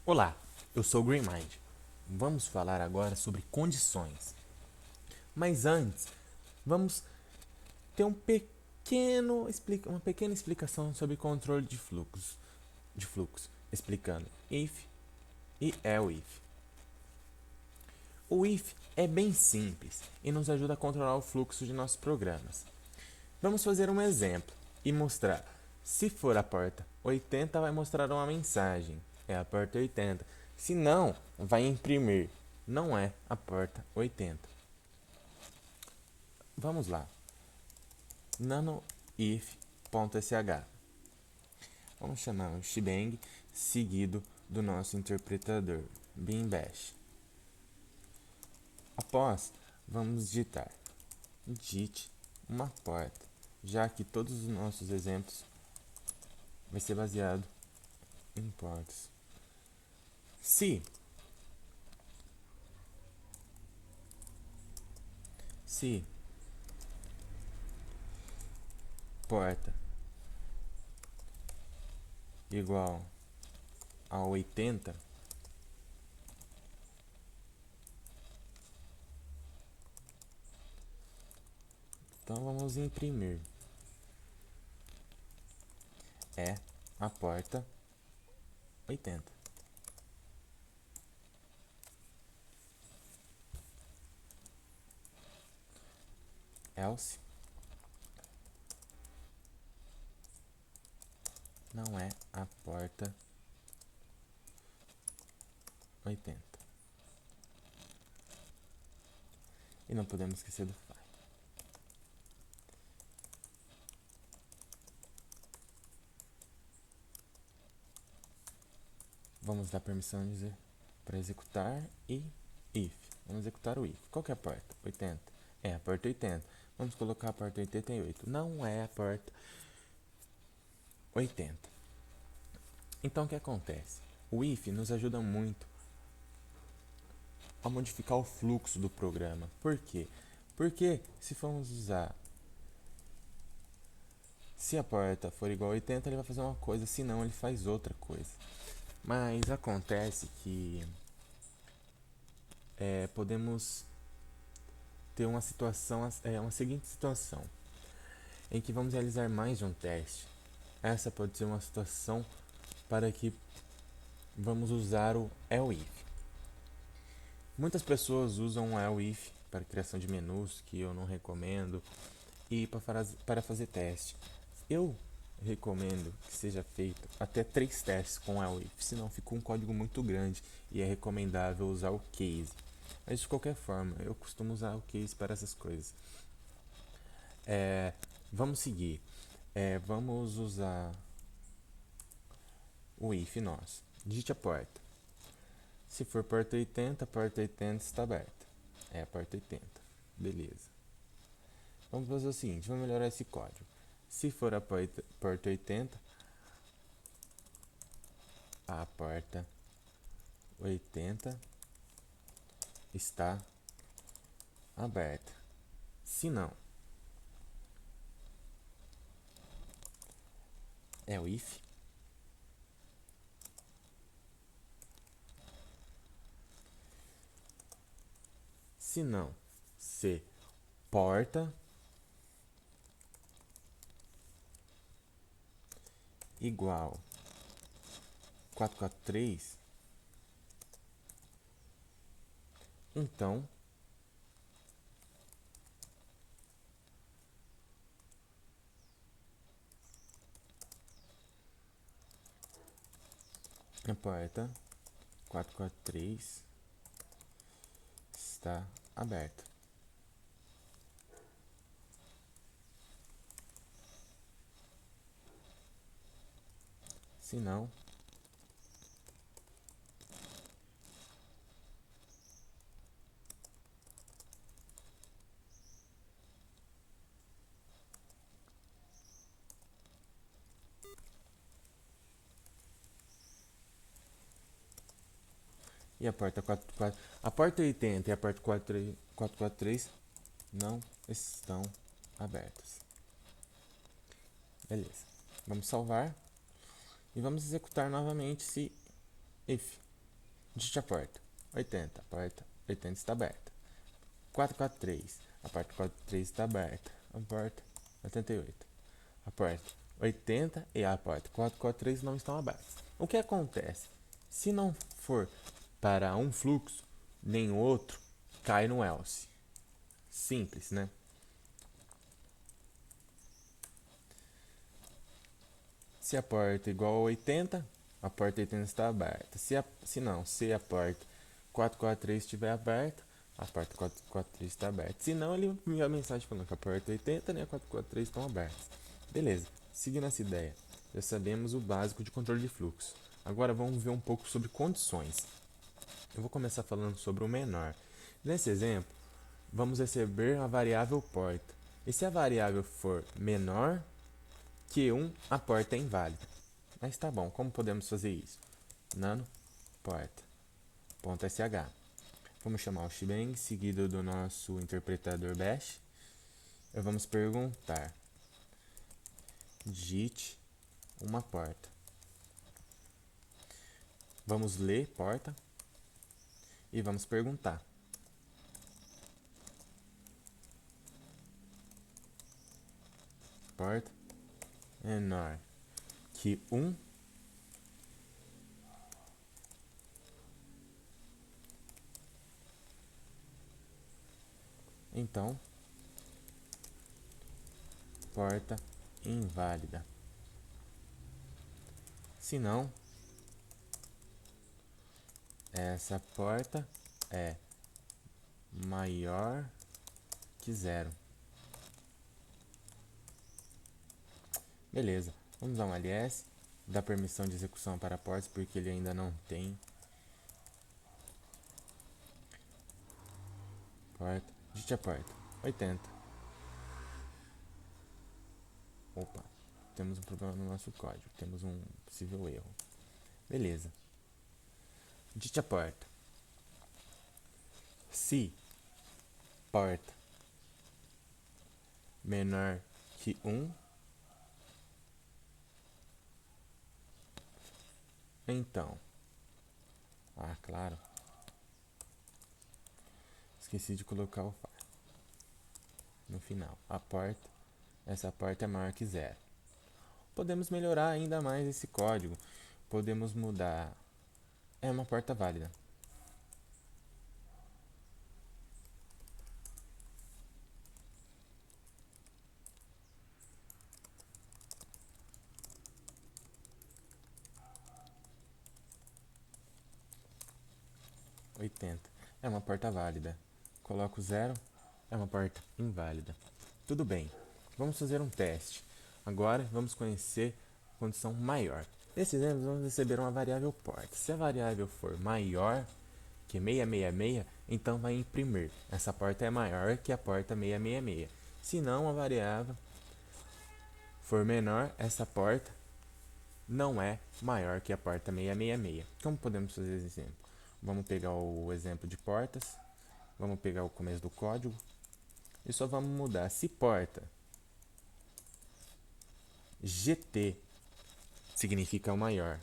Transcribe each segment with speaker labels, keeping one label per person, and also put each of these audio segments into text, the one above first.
Speaker 1: Olá, eu sou o GreenMind. Vamos falar agora sobre condições. Mas antes, vamos ter uma pequena explicação sobre controle de fluxo, explicando if e else. O if é bem simples e nos ajuda a controlar o fluxo de nossos programas. Vamos fazer um exemplo e mostrar. Se for a porta 80, vai mostrar uma mensagem. É a porta 80. Se não, vai imprimir. Não é a porta 80. Vamos lá. nanoif.sh. Vamos chamar o shebang seguido do nosso interpretador, bin bash. Após, vamos digitar. Digite uma porta, já que todos os nossos exemplos vai ser baseado em portas. Se porta igual a 80, então vamos imprimir. É a porta 80. Else não é a porta 80. E não podemos esquecer do file. Vamos dar permissão de dizer para executar e if. Vamos executar o if. Qual que é a porta? 80. É a porta 80. Vamos colocar a porta 88. Não é a porta 80. Então o que acontece? O if nos ajuda muito a modificar o fluxo do programa. Por quê? Porque se formos usar, se a porta for igual a 80, ele vai fazer uma coisa, se não, ele faz outra coisa. Mas acontece que podemos ter uma seguinte situação, em que vamos realizar mais de um teste. Essa pode ser uma situação para que vamos usar o else. Muitas pessoas usam o else para criação de menus, que eu não recomendo, e para fazer teste. Eu recomendo que seja feito até 3 testes com else, senão fica um código muito grande e é recomendável usar o case. Mas de qualquer forma, eu costumo usar o case para essas coisas. Vamos seguir. Vamos usar o if nosso. Digite a porta. Se for porta 80, a porta 80 está aberta. É a porta 80. Beleza. Vamos fazer o seguinte, vamos melhorar esse código. Se for a porta 80, a porta 80 está aberta. Se não, é o if. Se não, se porta igual 443, então a porta 443 está aberta. Se não, e a porta 44, a porta 80 e a porta 443 não estão abertas. Beleza. Vamos salvar e vamos executar novamente esse if. Digite a porta. 80. A porta 80 está aberta. 443. A porta 443 está aberta. A porta 88. A porta 80 e a porta 443 não estão abertas. O que acontece? Se não for para um fluxo, nem outro, cai no else. Simples, né? Se a porta é igual a 80, a porta 80 está aberta. Se a porta 443 estiver aberta, a porta 443 está aberta. Se não, ele envia a mensagem falando que a porta 80 e a 443 estão abertas. Beleza, seguindo essa ideia, já sabemos o básico de controle de fluxo. Agora vamos ver um pouco sobre condições. Eu vou começar falando sobre o menor. Nesse exemplo, vamos receber a variável porta. E se a variável for menor que 1, a porta é inválida. Mas tá bom, como podemos fazer isso? Nano porta.sh. Vamos chamar o shebang seguido do nosso interpretador bash. E vamos perguntar: digite uma porta. Vamos ler porta e vamos perguntar: porta menor que 1. Então, porta inválida. Se não, essa porta é maior que 0. Beleza, vamos dar um ls, dar permissão de execução para portas porque ele ainda não tem. Porta, digite a porta, 80. Opa, temos um problema no nosso código, temos um possível erro. Beleza, digite a porta. Se porta menor que 1, então, claro, esqueci de colocar o far no final. Essa porta é maior que 0. Podemos melhorar ainda mais esse código. Podemos mudar. É uma porta válida. É uma porta válida. Coloco 0, é uma porta inválida. Tudo bem, vamos fazer um teste. Agora vamos conhecer a condição maior. Nesse exemplo vamos receber uma variável porta. Se a variável for maior que 666, então vai imprimir. Essa porta é maior que a porta 666. Se não a variável for menor, essa porta não é maior que a porta 666. Como podemos fazer esse exemplo? Vamos pegar o exemplo de portas, vamos pegar o começo do código e só vamos mudar. Se porta GT significa o maior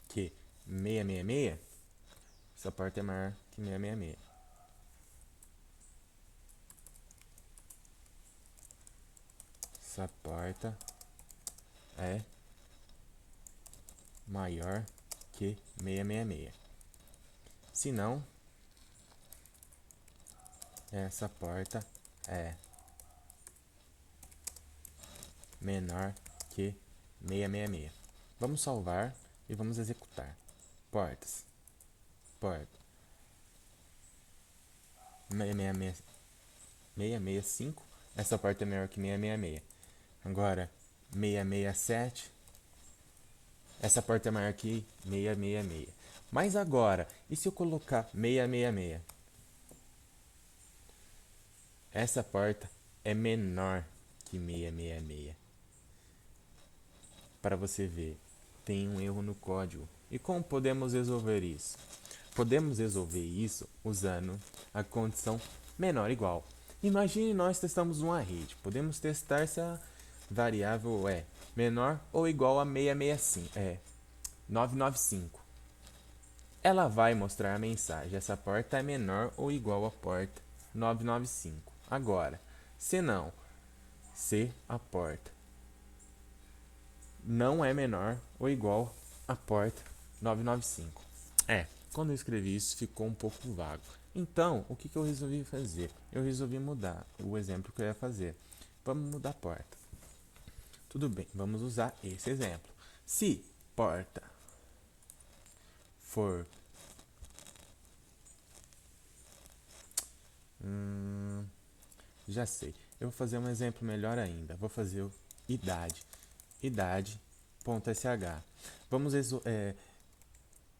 Speaker 1: que 666, essa porta é maior que 666. Essa porta é maior que 666. Se não, essa porta é menor que 666. Vamos salvar e vamos executar. Portas. Porta 665. Essa porta é maior que 666. Agora 667. Essa porta é maior que 666. Mas agora, e se eu colocar 666? Essa porta é menor que 666. Para você ver, tem um erro no código. E como podemos resolver isso? Podemos resolver isso usando a condição menor ou igual. Imagine nós testamos uma rede. Podemos testar se a variável é menor ou igual a 665. 995. ela vai mostrar a mensagem: essa porta é menor ou igual à porta 995. Agora, se não, se a porta não é menor ou igual à porta 995. Quando eu escrevi isso ficou um pouco vago. Então, o que eu resolvi fazer? Eu resolvi mudar o exemplo que eu ia fazer. Vamos mudar a porta. Tudo bem, vamos usar esse exemplo. Se porta for já sei. Eu vou fazer um exemplo melhor ainda. Vou fazer o idade. Idade.sh. Vamos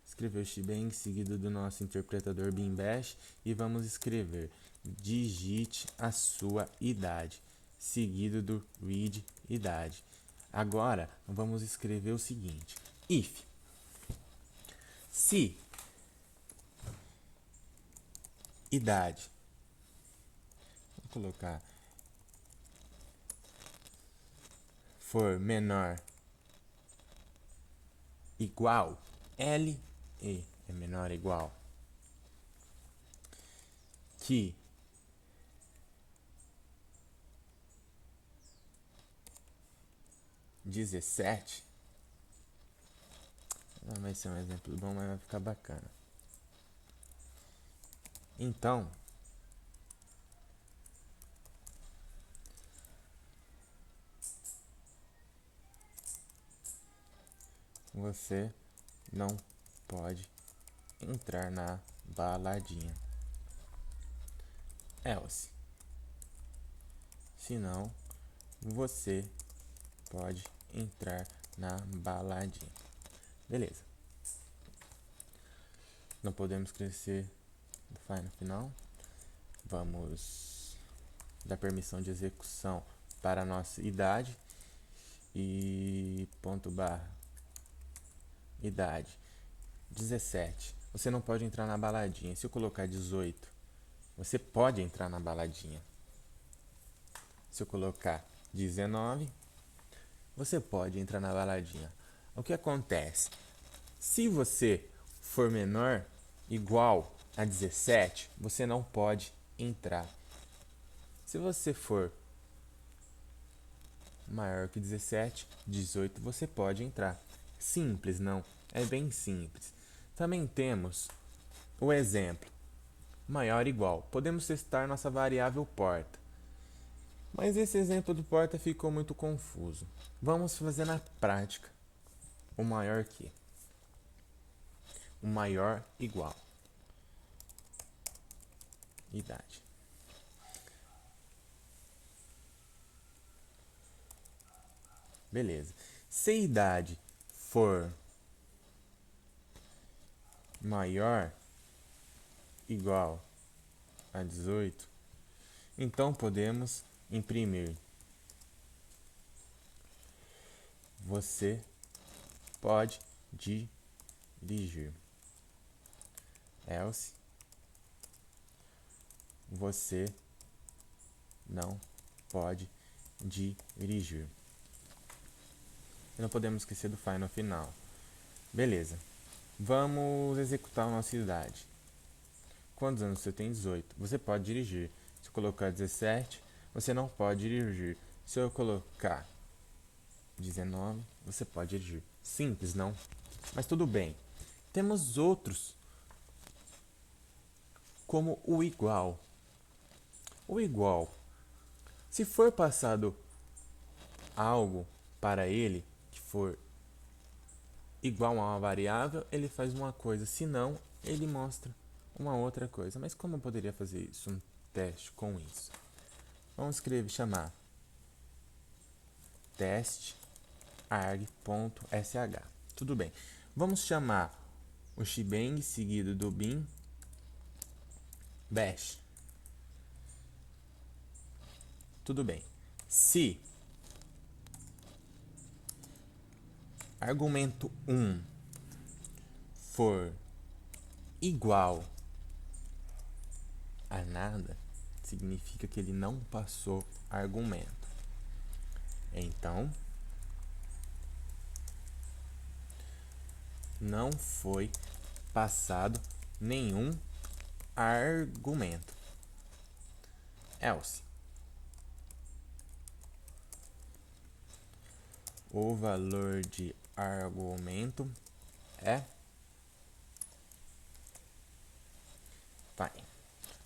Speaker 1: escrever o shebang seguido do nosso interpretador bin bash e vamos escrever digite a sua idade seguido do read idade. Agora vamos escrever o seguinte: if se idade, vou colocar, for menor igual L e é menor igual que 17. Não vai ser um exemplo bom, mas vai ficar bacana. Então, você não pode entrar na baladinha. Else. Senão, você pode entrar na baladinha. Beleza. Não podemos crescer do file no final. Vamos dar permissão de execução para a nossa idade. E ponto barra idade 17. Você não pode entrar na baladinha. Se eu colocar 18, você pode entrar na baladinha. Se eu colocar 19, você pode entrar na baladinha. O que acontece? Se você for menor, igual a 17, você não pode entrar. Se você for maior que 17, 18, você pode entrar. Simples, não? É bem simples. Também temos o exemplo maior igual. Podemos testar nossa variável porta. Mas esse exemplo do porta ficou muito confuso. Vamos fazer na prática o maior que. O maior igual. Idade. Beleza. Se a idade for maior igual a 18, então podemos imprimir. Você pode dirigir. Else, você não pode dirigir. E não podemos esquecer do file no final. Beleza. Vamos executar a nossa idade. Quantos anos você tem? 18. Você pode dirigir. Se eu colocar 17, você não pode dirigir. Se eu colocar 19, você pode dirigir. Simples, não? Mas tudo bem. Temos outros, como o igual. O igual. Se for passado algo para ele que for igual a uma variável, ele faz uma coisa. Se não, ele mostra uma outra coisa. Mas como eu poderia fazer isso? Um teste com isso. Vamos escrever, chamar teste arg.sh. Tudo bem. Vamos chamar o shebang seguido do bin bash. Tudo bem. Se argumento 1 for igual a nada, significa que ele não passou argumento. Então, não foi passado nenhum argumento. Else, o valor de argumento é fine.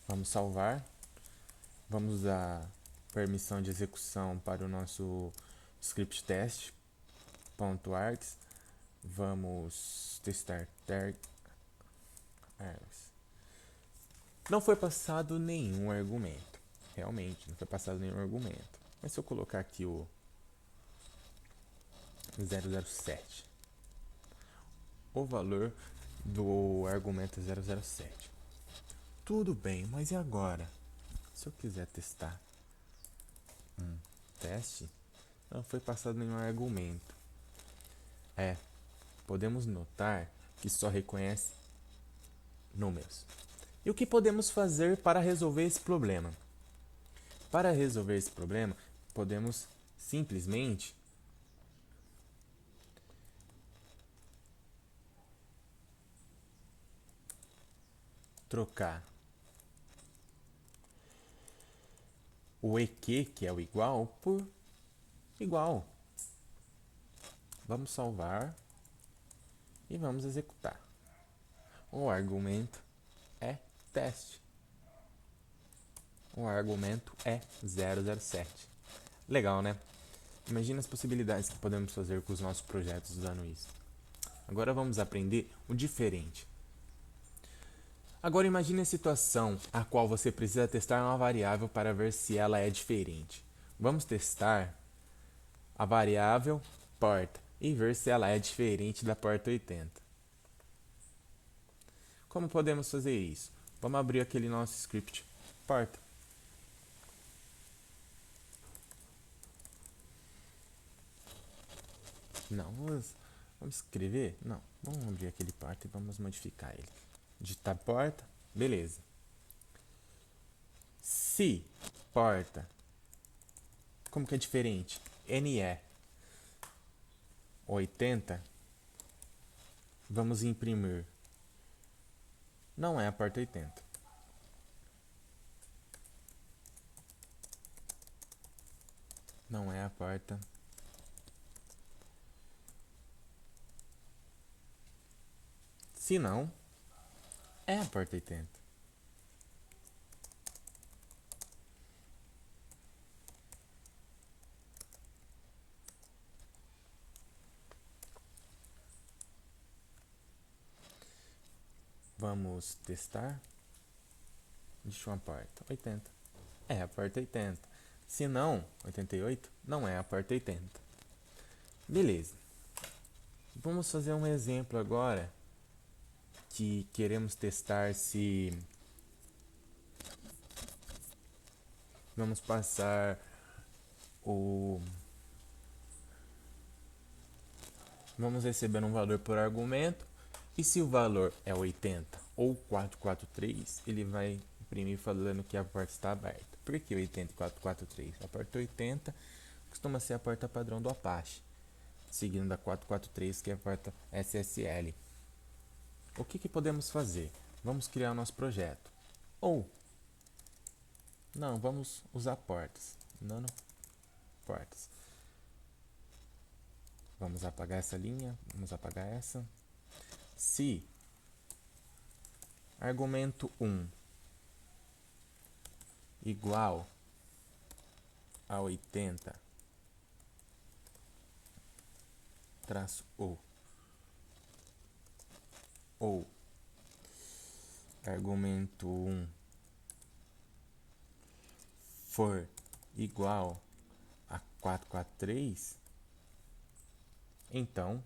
Speaker 1: Vamos salvar. Vamos dar permissão de execução para o nosso script test.args. Vamos testar args. Não foi passado nenhum argumento. Realmente, não foi passado nenhum argumento. Mas se eu colocar aqui o 007, o valor do argumento 007. Tudo bem, mas e agora? Se eu quiser testar um teste, não foi passado nenhum argumento. Podemos notar que só reconhece números. E o que podemos fazer para resolver esse problema? Para resolver esse problema, podemos simplesmente trocar o EQ, que é o igual, por igual. Vamos salvar e vamos executar. O argumento é teste. O argumento é 007. Legal, né? Imagina as possibilidades que podemos fazer com os nossos projetos usando isso. Agora vamos aprender o diferente. Agora imagine a situação a qual você precisa testar uma variável para ver se ela é diferente. Vamos testar a variável porta e ver se ela é diferente da porta 80. Como podemos fazer isso? Vamos abrir aquele nosso script porta. Não, vamos escrever? Não, vamos abrir aquele porta e vamos modificar ele. Digitar porta, beleza. Se porta, como que é diferente? NE 80, vamos imprimir. Não é a porta 80. Não é a porta. Se não, é a porta 80. Vamos testar. Deixa uma porta 80. É a porta 80. Se não, 88, não é a porta 80. Beleza. Vamos fazer um exemplo agora que queremos testar se vamos passar o vamos receber um valor por argumento e se o valor é 80 ou 443, ele vai imprimir falando que a porta está aberta. Por que 80 e 443? A porta 80 costuma ser a porta padrão do Apache, seguindo a 443, que é a porta SSL. O que podemos fazer? Vamos criar o nosso projeto. Ou, não, vamos usar portas. Nano portas. Vamos apagar essa linha, vamos apagar essa. Se argumento 1 igual a 80 traço O ou argumento 1 for igual a 443, então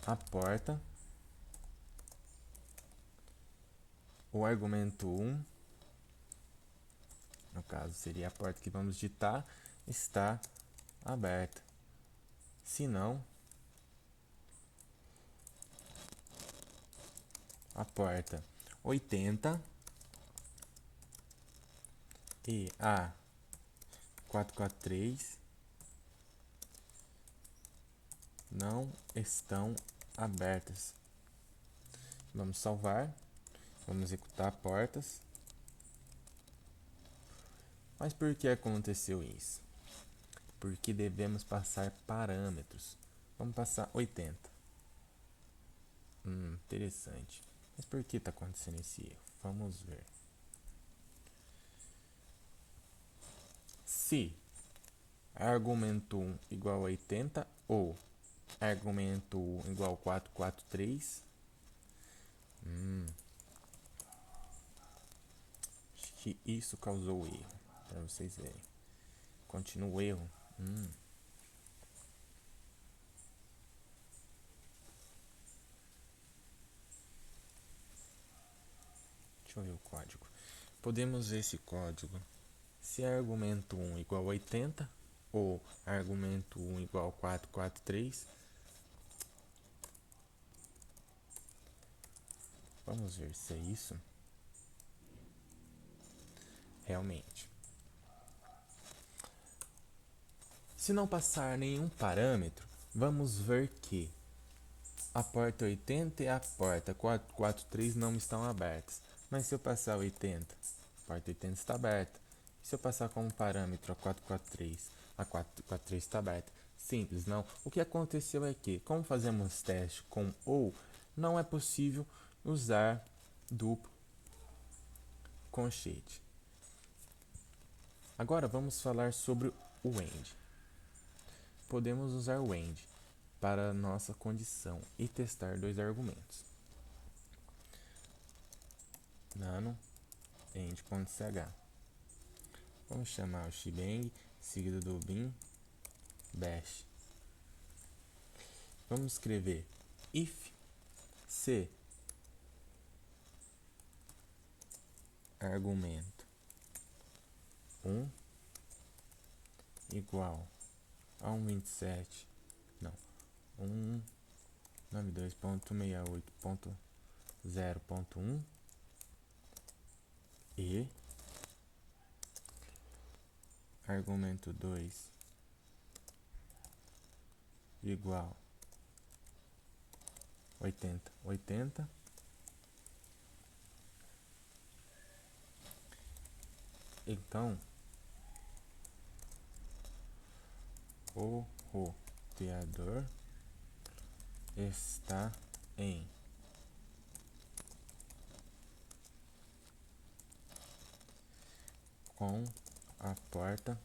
Speaker 1: a porta, o argumento 1, no caso seria a porta que vamos digitar, está aberta. Se não, a porta 80 e a 443 não estão abertas. Vamos salvar, vamos executar portas. Mas por que aconteceu isso? Porque devemos passar parâmetros. Vamos passar 80. Interessante. Mas por que está acontecendo esse erro? Vamos ver. Se argumento 1 igual a 80 ou argumento 1 igual a 443, acho que isso causou erro, para vocês verem. Continua o erro. Deixa eu ver o código. Podemos ver esse código. Se argumento 1 igual a 80 ou argumento 1 igual a 443, vamos ver se é isso. Realmente. Se não passar nenhum parâmetro, vamos ver que a porta 80 e a porta 443 não estão abertas. Mas se eu passar 80, a porta 80 está aberta. Se eu passar como parâmetro a 443, a 443 está aberta. Simples, não? O que aconteceu é que, como fazemos teste com ou, não é possível usar duplo colchete. Agora vamos falar sobre o AND. Podemos usar o AND para nossa condição e testar dois argumentos. Nano AND.ch. Vamos chamar o shebang seguido do bin bash. Vamos escrever if se argumento 1 igual a 127, não, 192.68.0.1 e argumento 2 igual 80. Então, o roteador está em com a porta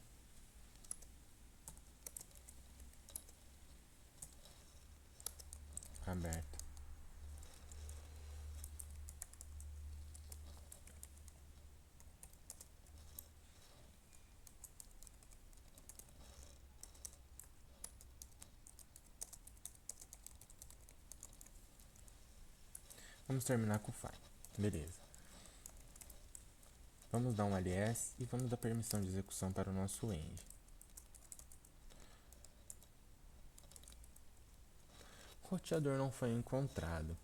Speaker 1: aberta. Vamos terminar com o file. Beleza. Vamos dar um ls e vamos dar permissão de execução para o nosso end. O roteador não foi encontrado,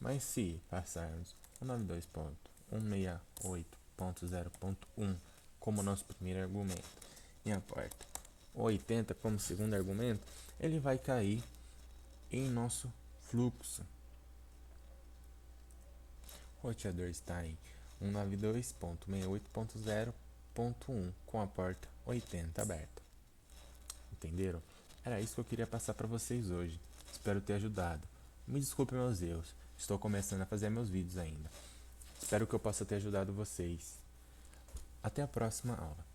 Speaker 1: mas se passarmos o 92.168.0.1 como nosso primeiro argumento e a porta 80 como segundo argumento, ele vai cair em nosso fluxo. O roteador está em 192.68.0.1 com a porta 80 aberta. Entenderam? Era isso que eu queria passar para vocês hoje. Espero ter ajudado. Me desculpe meus erros. Estou começando a fazer meus vídeos ainda. Espero que eu possa ter ajudado vocês. Até a próxima aula.